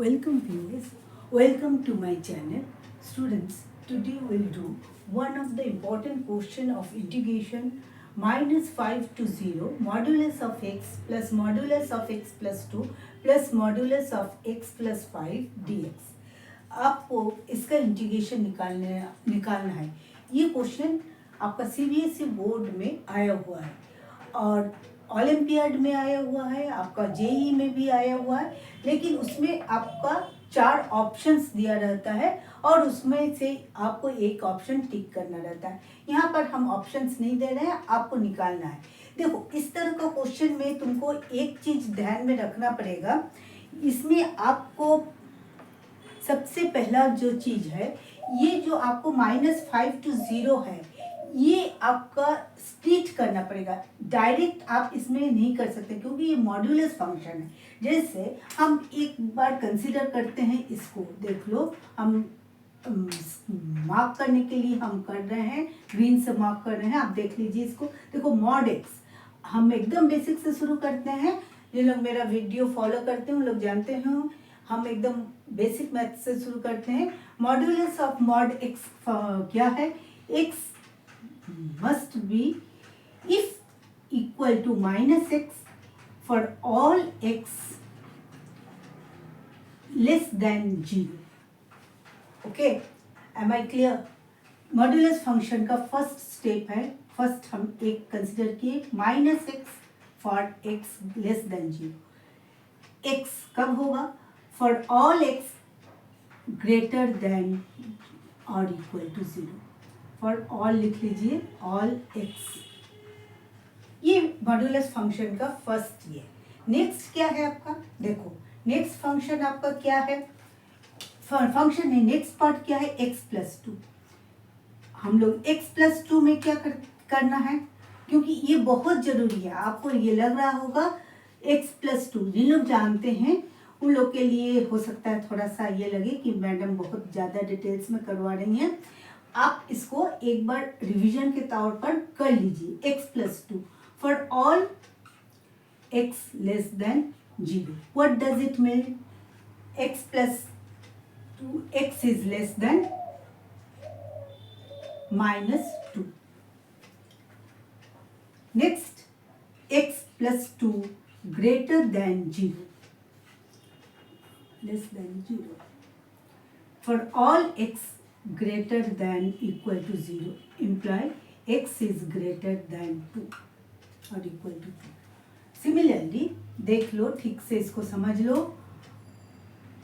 Welcome viewers, welcome to my channel. Students, today we'll do one of the important question of integration minus 5 to 0 modulus of x plus modulus of x plus 2 plus modulus of x plus 5 dx. आपको इसका integration निकालना है। ये question आपका CBSE board में आया हुआ है और ओलंपियाड में आया हुआ है, आपका जेई में भी आया हुआ है, लेकिन उसमें आपका 4 ऑप्शंस दिया रहता है और उसमें से आपको एक ऑप्शन टिक करना रहता है। यहाँ पर हम ऑप्शंस नहीं दे रहे हैं, आपको निकालना है। देखो, इस तरह का क्वेश्चन में तुमको एक चीज़ ध्यान में रखना पड़ेगा। इसमें आपको सबसे पहला जो चीज़ है, ये जो आपको -5 to 0 है, ये आपका स्प्लिट करना पड़ेगा। डायरेक्ट आप इसमें नहीं कर सकते क्योंकि ये मॉड्यूलस फंक्शन है। जैसे हम एक बार कंसीडर करते हैं, इसको देख लो, हम मार्क करने के लिए हम कर रहे हैं, ग्रीन से मार्क कर रहे हैं। आप देख लीजिए इसको। देखो, मॉड एक्स हम एकदम बेसिक से शुरू करते हैं। जो लोग मेरा वीडियो फॉलो करते हैं उन लोग जानते हैं, हम एकदम बेसिक मैथ से शुरू करते हैं। मॉड्यूलस ऑफ मॉड एक्स क्या है? X must be if equal to -x for all x less than 0. Okay, am I clear? Modulus function का फर्स्ट स्टेप है, फर्स्ट हम एक कंसिडर किए -x for x less than 0. x कब होगा? For all x greater then और equal to 0. For all लिख लीजिए, ऑल एक्स। ये मॉड्यूलस फंक्शन का फर्स्ट ये। नेक्स्ट क्या है आपका? देखो, नेक्स्ट फंक्शन आपका क्या है? फंक्शन में नेक्स्ट पार्ट क्या है? X plus 2। हम लोग एक्स प्लस 2 में क्या करना है? क्योंकि ये बहुत जरूरी है। आपको ये लग रहा होगा एक्स प्लस 2, जिन लोग जानते हैं उन लोग के लिए हो सकता है थोड़ा सा ये लगे कि मैडम बहुत ज़्यादा डिटेल्स में करवा रही हैं। आप इसको एक बार रिवीजन के तौर पर कर लीजिए। X plus 2 for all x less than 0. What does it mean? X plus 2, x is less than -2. Next, x plus 2 greater than 0, less than 0. For all x greater than equal to 0 imply x is greater than 2 or equal to 2. Similarly, देख लो, ठीक से इसको समझ लो,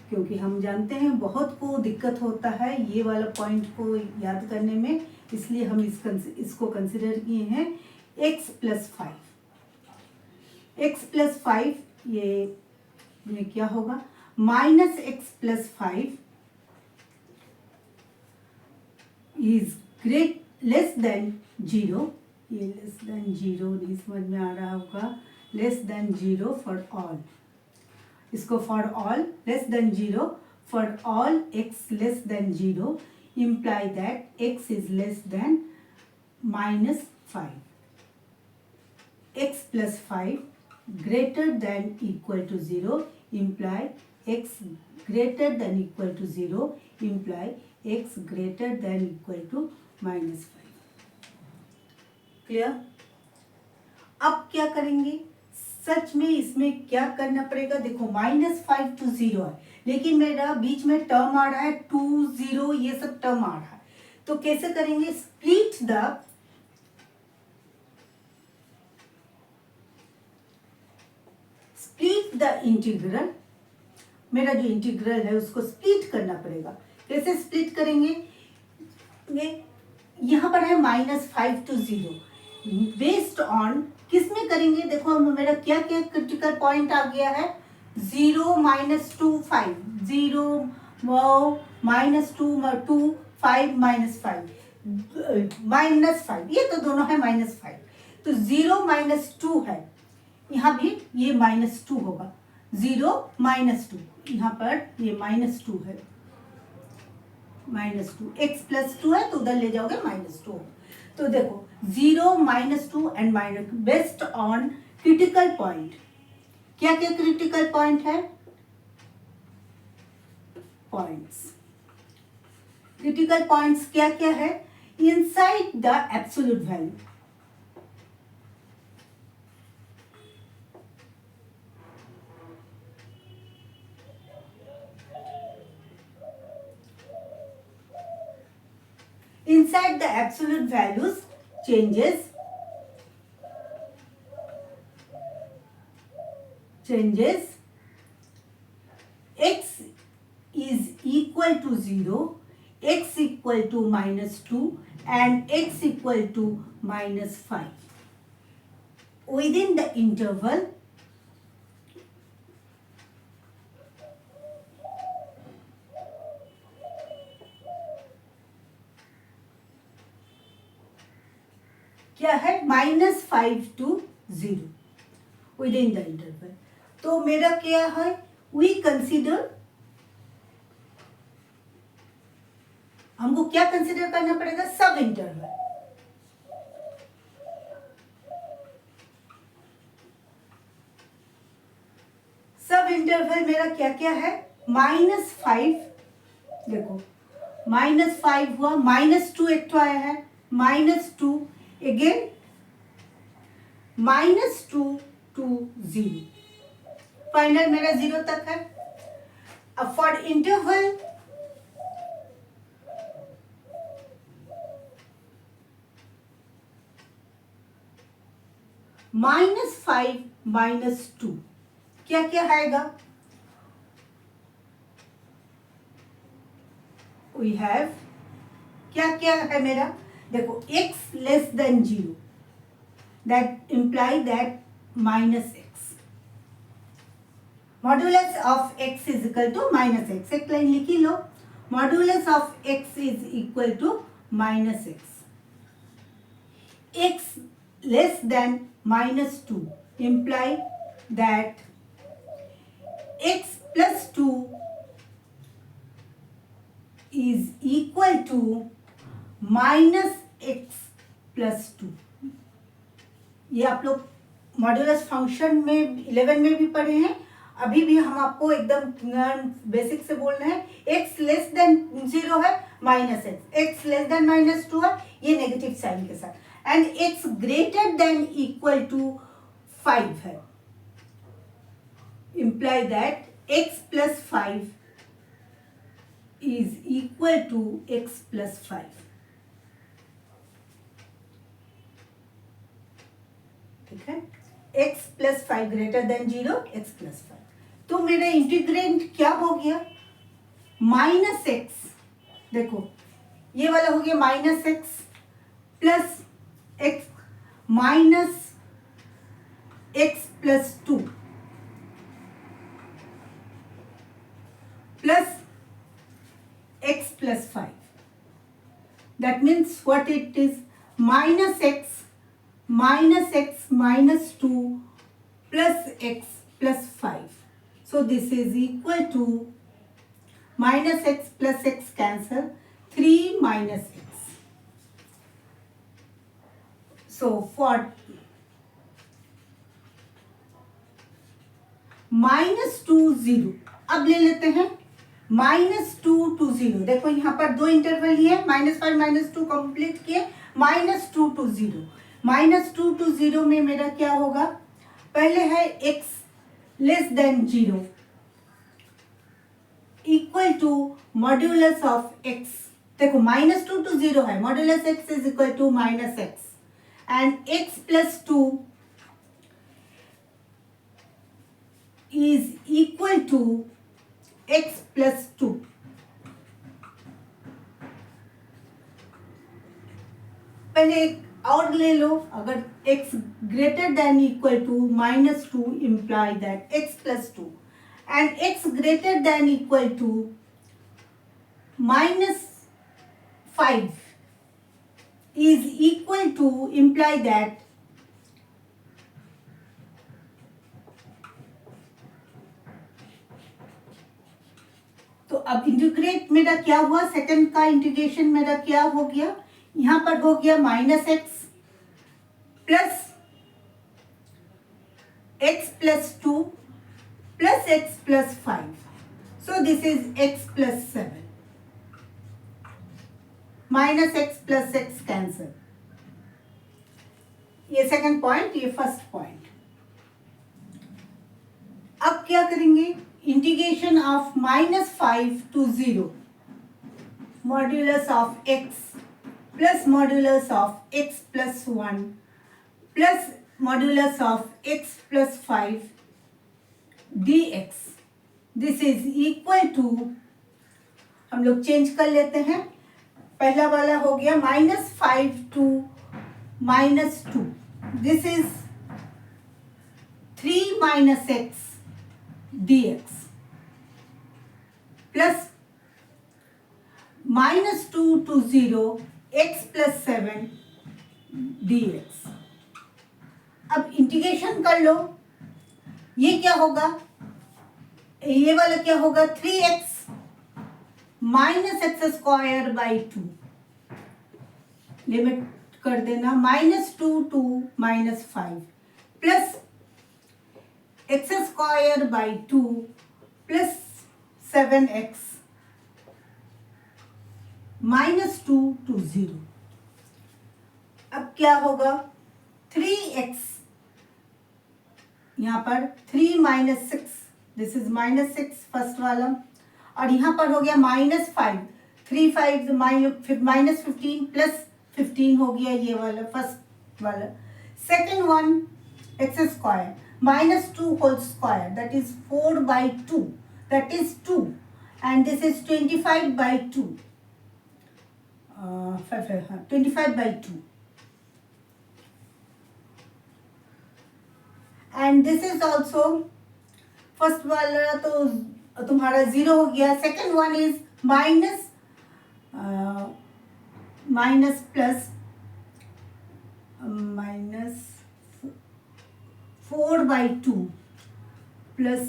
क्योंकि हम जानते हैं बहुत को दिक्कत होता है ये वाला पॉइंट को याद करने में, इसलिए हम इसको कंसिडर किए हैं x प्लस 5. x प्लस 5 ये में क्या होगा? -x plus 5 is great less than 0. ये लेस देन 0 नहीं समझ में आ रहा होगा। लेस देन 0 फॉर ऑल, इसको for all less than 0 for all x less than 0 imply that x is less than -5. x plus 5 greater than equal to 0 imply x greater than equal to 0 imply x greater than equal to -5. Clear? अब क्या करेंगे? सच में इसमें क्या करना पड़ेगा? देखो, -5 to 0 है, लेकिन मेरा बीच में टर्म आ रहा है 2 0, ये सब टर्म आ रहा है, तो कैसे करेंगे? Split the integral. मेरा जो इंटीग्रल है उसको स्प्लिट करना पड़ेगा। कैसे स्प्लिट करेंगे? यहाँ पर है -5 to 0, बेस्ड ऑन किस में करेंगे? देखो, मेरा क्या क्या क्रिटिकल पॉइंट आ गया है? 0 -2 5, 0 -2 2 5 -5, ये तो दोनों है -5, तो 0 -2 है, यहाँ भी ये -2 होगा। 0 -2, यहाँ पर ये -2 है, -2, x प्लस 2 है तो उधर ले जाओगे -2। तो देखो, 0 -2 and minus based on critical point. क्या क्या क्रिटिकल पॉइंट है? पॉइंट्स। क्रिटिकल पॉइंट्स क्या क्या है? Inside the absolute value, inside the absolute values changes x is equal to 0, x equal to -2 and x equal to -5 within the interval क्या है? -5 to 0 within the interval। तो मेरा क्या है? we consider, हमको क्या कंसिडर करना पड़ेगा? सब इंटरवल। सब इंटरवल मेरा क्या क्या है? -5, देखो -5 हुआ, -2 एक तो आया है, -2 अगेन -2 to 0, फाइनल मेरा 0 तक है। अब फॉर इंटरवल -5 -2 क्या क्या आएगा? वी हैव क्या क्या है मेरा? देखो x less than 0, that imply that -x, modulus of x is equal to -x। एक लाइन लिखी लो, modulus of x is equal to -x। x less than -2 imply that x plus 2 is equal to -x plus 2। ये आप लोग modulus function में 11 में भी पढ़े हैं, अभी भी हम आपको एकदम बेसिक से बोल रहे हैं। x लेस देन 0 है -x, x लेस देन -2 है, ये नेगेटिव साइन के साथ, and x greater than equal to 5 है, imply that x plus 5 is equal to x plus 5। ठीक है, x plus 5 greater than 0, x plus 5। तो मेरा इंटीग्रेंट क्या हो गया? -x, देखो ये वाला हो गया -x plus x minus x plus 2 plus x plus 5, that means what it is? -x minus 2 plus x plus 5, so this is equal to -x plus x cancel, 3 minus x, so for -2 0, अब ले लेते हैं -2 to 0। देखो यहाँ पर दो interval ही है, -5 -2 complete किए, -2 to 0। -2 to 0 में मेरा क्या होगा? पहले है x less than 0 equal to modulus of x। देखो -2 to 0 है, modulus x is equal to -x, and x plus 2 is equal to x plus 2। पहले एक और ले लो, अगर x greater than equal to -2 imply that x plus 2 and x greater than equal to -5 is equal to imply that तो अब integrate मेरा क्या हुआ? सेकंड का इंटीग्रेशन मेरा क्या हो गया? यहाँ पर हो गया -x plus x plus 2 plus x plus 5, So this is x plus 7. Minus x plus x cancel. ये सेकंड पॉइंट, ये फर्स्ट पॉइंट. अब क्या करेंगे? Integration of -5 to 0 modulus of x plus modulus of x plus 1 plus modulus of x plus 5 dx. This is equal to, हम लोग change कर लेते हैं. पहला वाला हो गया -5 to -2. This is 3 minus x dx plus -2 to 0 x plus 7 dx. अब इंटीग्रेशन कर लो. ये क्या होगा? ये वाला क्या होगा? 3x minus x square by 2. Limit कर देना -2 to -5 plus x square by 2 plus 7x -2 to 0. अब क्या होगा? 3x यहाँ पर 3 minus 6, दिस इज -6 फर्स्ट वाला, और यहाँ पर हो गया -5. 3 5 -15 प्लस 15 हो गया ये वाला फर्स्ट वाला. Second one x square -2 whole square, that is 4/2, that is 2, and this is 25/2. 25/2. And this is also, first वाला तो तुम्हारा 0 हो गया. Second one is minus plus -4/2 plus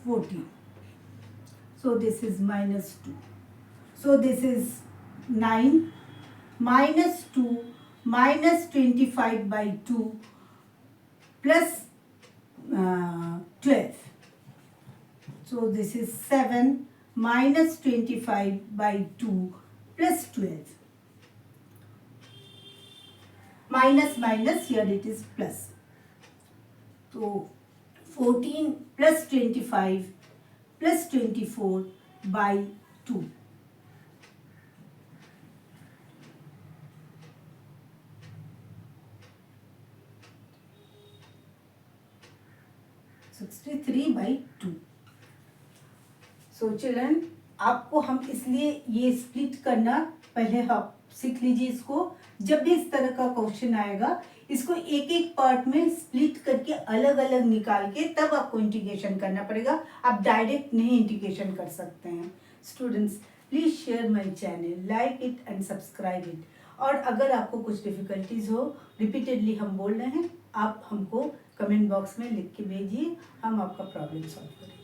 14. So this is -2. So this is 9 -2 -25/2 plus 12. So this is 7 -25/2 plus 12. Minus minus, here it is plus. So 14 plus 25 plus 24/2. (63/2). So children, आपको हम इसलिए ये split करना पहले आप सीख लीजिए इसको. जब भी इस तरह का क्वेश्चन आएगा, इसको एक एक पार्ट में स्प्लिट करके अलग अलग निकाल के तब आपको इंटीग्रेशन करना पड़ेगा. आप डायरेक्ट नहीं इंटीग्रेशन कर सकते हैं. Students, please share my channel, like it and subscribe it. और अगर आपको कुछ डिफिकल्टीज हो, रिपीटेडली हम बोल रहे हैं, आप हमको कमेंट बॉक्स में लिख के भेजिए, हम आपका प्रॉब्लम सॉल्व करेंगे.